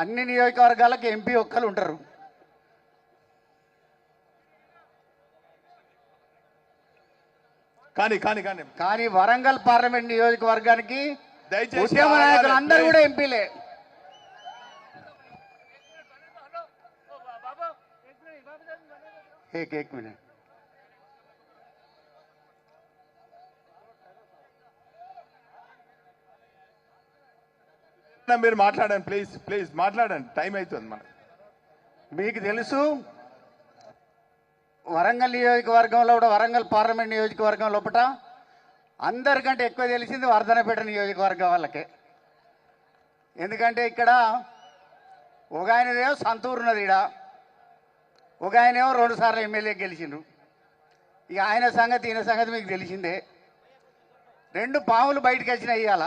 అన్ని నియోజకవర్గాలకు ఎంపీ ఒక్కరు ఉంటారు. కానీ వరంగల్ పార్లమెంట్ నియోజకవర్గానికి ఉద్యమ నాయకులు అందరూ కూడా ఎంపీలే. एक मिनट మీరు మాట్లాడండి ప్లీజ్ మాట్లాడండి, టైం అవుతుంది మనకు. మీకు తెలుసు వరంగల్ నియోజకవర్గంలో కూడా వరంగల్ పార్లమెంట్ నియోజకవర్గం లోపల అందరికంటే ఎక్కువ తెలిసింది వర్ధనపేట నియోజకవర్గం వాళ్ళకే. ఎందుకంటే ఇక్కడ ఒక ఆయనదేమో సంతూరు ఉన్నది, ఇక్కడ ఒక ఆయనేమో 2 సార్లు ఎమ్మెల్యే గెలిచిండ్రు. ఇక ఆయన సంగతి ఈయన సంగతి మీకు తెలిసిందే. 2 పాములు బయటకు వచ్చినాయి. ఇవాళ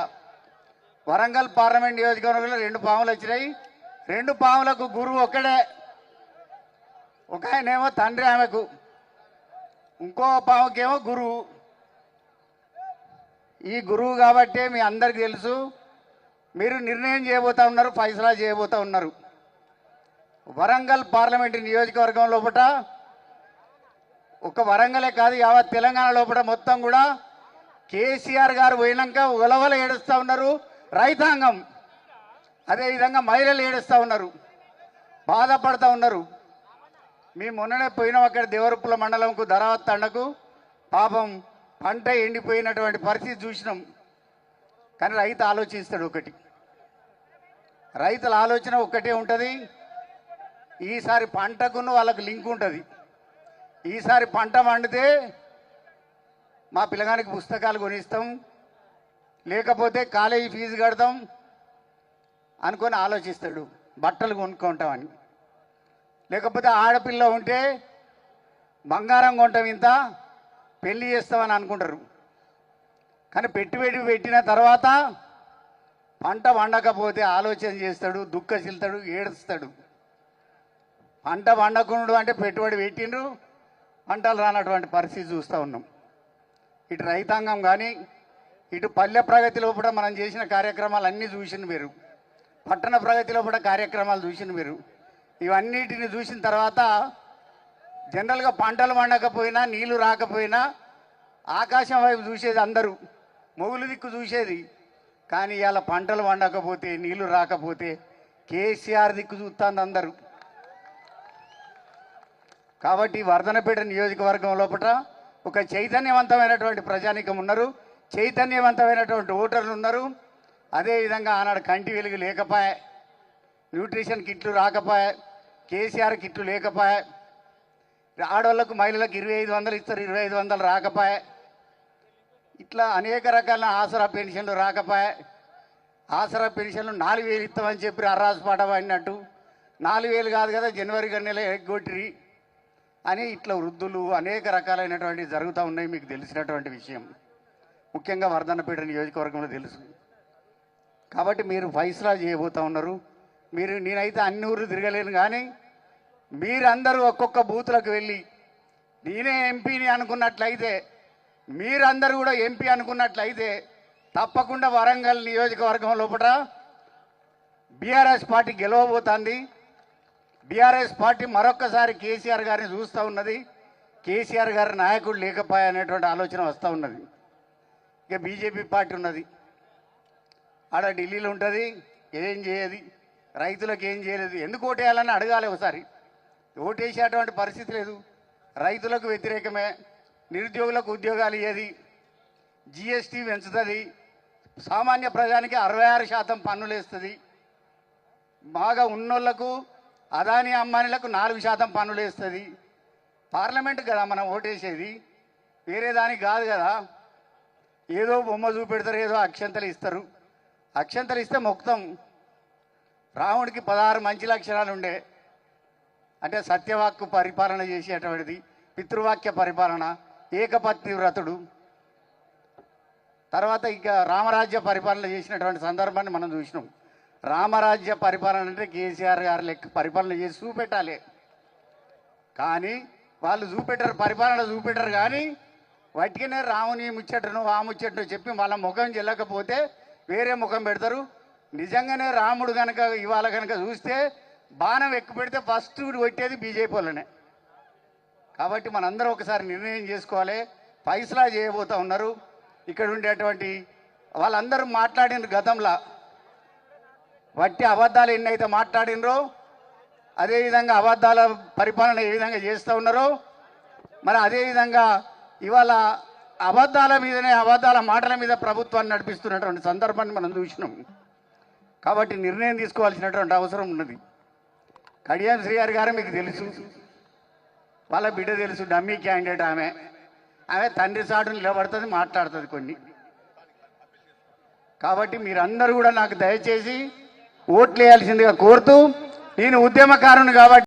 వరంగల్ పార్లమెంట్ నియోజకవర్గంలో 2 పాములు వచ్చినాయి. 2 పాములకు గురువు ఒక్కడే. ఒక ఆయనేమో తండ్రి ఆమెకు, ఇంకో పాముకేమో గురువు. ఈ గురువు కాబట్టే మీ అందరికీ తెలుసు మీరు నిర్ణయం చేయబోతా ఉన్నారు, ఫైసలా చేయబోతా ఉన్నారు. వరంగల్ పార్లమెంటు నియోజకవర్గం లోపల ఒక వరంగలే కాదు, యావత్ తెలంగాణ లోపల మొత్తం కూడా కేసీఆర్ గారు పోయినాక ఉలవల ఏడుస్తూ ఉన్నారు రైతాంగం. అదేవిధంగా మహిళలు ఏడుస్తూ ఉన్నారు, బాధపడుతూ ఉన్నారు. మేము మొన్ననే పోయినాం అక్కడ దేవరుప్పుల మండలంకు ధరావత్ తండకు. పాపం పంట ఎండిపోయినటువంటి పరిస్థితి చూసినాం. కానీ రైతు ఆలోచిస్తాడు ఒకటి, రైతుల ఆలోచన ఒక్కటే ఉంటుంది. ఈసారి పంటకును వాళ్ళకు లింక్ ఉంటుంది. ఈసారి పంట పండితే మా పిల్లగానికి పుస్తకాలు కొనిస్తాం, లేకపోతే కాలేజీ ఫీజు కడతాం అనుకొని ఆలోచిస్తాడు, బట్టలు కొనుక్కుంటామని. లేకపోతే ఆడపిల్ల ఉంటే బంగారం కొంటాం, ఇంత పెళ్లి చేస్తామని అనుకుంటారు. కానీ పెట్టుబడి పెట్టిన తర్వాత పంట పండకపోతే ఆలోచన చేస్తాడు, దుఃఖశిల్తాడు, ఏడుస్తాడు. పంట పండకుండా అంటే పెట్టుబడి పెట్టిండ్రు, పంటలు రానటువంటి పరిస్థితి చూస్తూ ఉన్నాం. ఇటు రైతాంగం కానీ ఇటు పల్లె ప్రగతిలో కూడా మనం చేసిన కార్యక్రమాలు అన్నీ చూసింది మీరు, పట్టణ ప్రగతిలో కూడా కార్యక్రమాలు చూసింది మీరు. ఇవన్నిటిని చూసిన తర్వాత జనరల్గా పంటలు పండకపోయినా నీళ్లు రాకపోయినా ఆకాశం వైపు చూసేది అందరూ, మొగులు దిక్కు చూసేది. కానీ ఇవాళ పంటలు పండకపోతే నీళ్లు రాకపోతే కేసీఆర్ దిక్కు చూస్తుంది అందరూ. కాబట్టి వర్ధనపేట నియోజకవర్గం లోపల ఒక చైతన్యవంతమైనటువంటి ప్రజానీకం ఉన్నారు, చైతన్యవంతమైనటువంటి ఓటర్లు ఉన్నారు. అదేవిధంగా ఆనాడు కంటి వెలుగు లేకపోయా, న్యూట్రిషన్ కిట్లు రాకపోయా, కేసీఆర్ కిట్లు లేకపోయా, ఆడవాళ్ళకు మహిళలకు 2500 ఇస్తారు, 2500 రాకపోయా, ఇట్లా అనేక రకాల ఆసరా పెన్షన్లు రాకపోయా. ఆసరా పెన్షన్లు 4000 ఇస్తామని చెప్పి అర్రాసుపాట పడినట్టు 4000 కాదు కదా జనవరి నెల ఎగ్గొట్టిరి అని ఇట్లా వృద్ధులు అనేక రకాలైనటువంటివి జరుగుతూ ఉన్నాయి. మీకు తెలిసినటువంటి విషయం, ముఖ్యంగా వర్ధనపేట నియోజకవర్గంలో తెలుసు. కాబట్టి మీరు ఫైసలా చేయబోతూ ఉన్నారు. నేనైతే అన్ని ఊర్లు తిరగలేను, కానీ మీరందరూ ఒక్కొక్క బూతులకు వెళ్ళి నేనే ఎంపీని అనుకున్నట్లయితే, మీరందరూ కూడా ఎంపీ అనుకున్నట్లయితే తప్పకుండా వరంగల్ నియోజకవర్గం లోపల బీఆర్ఎస్ పార్టీ గెలవబోతుంది. బీఆర్ఎస్ పార్టీ మరొక్కసారి కేసీఆర్ గారిని చూస్తూ ఉన్నది. కేసీఆర్ గారి నాయకుడు లేకపోయానేటువంటి ఆలోచన వస్తూ ఉన్నది. ఇక బీజేపీ పార్టీ ఉన్నది, ఆడ ఢిల్లీలో ఉంటుంది, ఏం చేయదు, రైతులకు ఏం చేయలేదు. ఎందుకు ఓటేయాలని అడగాలి ఒకసారి. ఓటేసేటువంటి పరిస్థితి లేదు, రైతులకు వ్యతిరేకమే, నిరుద్యోగులకు ఉద్యోగాలు ఇయ్యేది, జిఎస్టీ పెంచుతుంది, సామాన్య ప్రజానికి 66% పన్నులు వేస్తుంది, బాగా ఉన్నోళ్లకు అదాని అంబానీలకు 4% పన్నులు వేస్తుంది. పార్లమెంట్ కదా మనం ఓటేసేది, వేరే దానికి కాదు కదా. ఏదో బొమ్మ చూపెడతారు, ఏదో అక్షంతలు ఇస్తారు, అక్షంతలు ఇస్తే మొత్తం. రాముడికి 16 మంచి లక్షణాలు ఉండే, అంటే సత్యవాక్కు పరిపాలన చేసేటువంటిది, పితృవాక్య పరిపాలన, ఏకపత్ని వ్రతుడు. తర్వాత ఇక రామరాజ్య పరిపాలన చేసినటువంటి సందర్భాన్ని మనం చూసినాం. రామరాజ్య పరిపాలన అంటే కేసీఆర్ గారు లెక్క పరిపాలన చేసి చూపెట్టాలి. కానీ వాళ్ళు చూపెట్టారు, పరిపాలన చూపెట్టారు. కానీ వాటికనే రాముని ముచ్చటను ఆ ముచ్చటను చెప్పి వాళ్ళ ముఖం చెల్లకపోతే వేరే ముఖం పెడతారు, నిజంగానే రాముడు కనుక ఇవాళ కనుక చూస్తే బాణం ఎక్కువ పెడితే ఫస్ట్ కొట్టేది బీజేపీ వాళ్ళనే. కాబట్టి మనందరం ఒకసారి నిర్ణయం చేసుకోవాలి. ఫైసలా చేయబోతా ఉన్నారు. ఇక్కడ ఉండేటువంటి వాళ్ళందరూ మాట్లాడిన గతంలో వట్టి అబద్ధాలు ఎన్నైతే మాట్లాడినరో, అదేవిధంగా అబద్ధాల పరిపాలన ఏ విధంగా చేస్తూ ఉన్నారో, మరి అదేవిధంగా ఇవాళ అబద్ధాల మీదనే అబద్ధాల మాటల మీద ప్రభుత్వాన్ని నడిపిస్తున్నటువంటి సందర్భాన్ని మనం చూసినాం. కాబట్టి నిర్ణయం తీసుకోవాల్సినటువంటి అవసరం ఉన్నది. కడియం శ్రీహరి గారు మీకు తెలుసు, వాళ్ళ బిడ్డ తెలుసు, డమ్మీ క్యాండిడేట్ ఆమె తండ్రి సాటు నిలబడుతుంది, మాట్లాడుతుంది కొన్ని. కాబట్టి మీరందరూ కూడా నాకు దయచేసి ఓట్లు వేయాల్సిందిగా కోరుతూ, నేను ఉద్యమకారుని కాబట్టి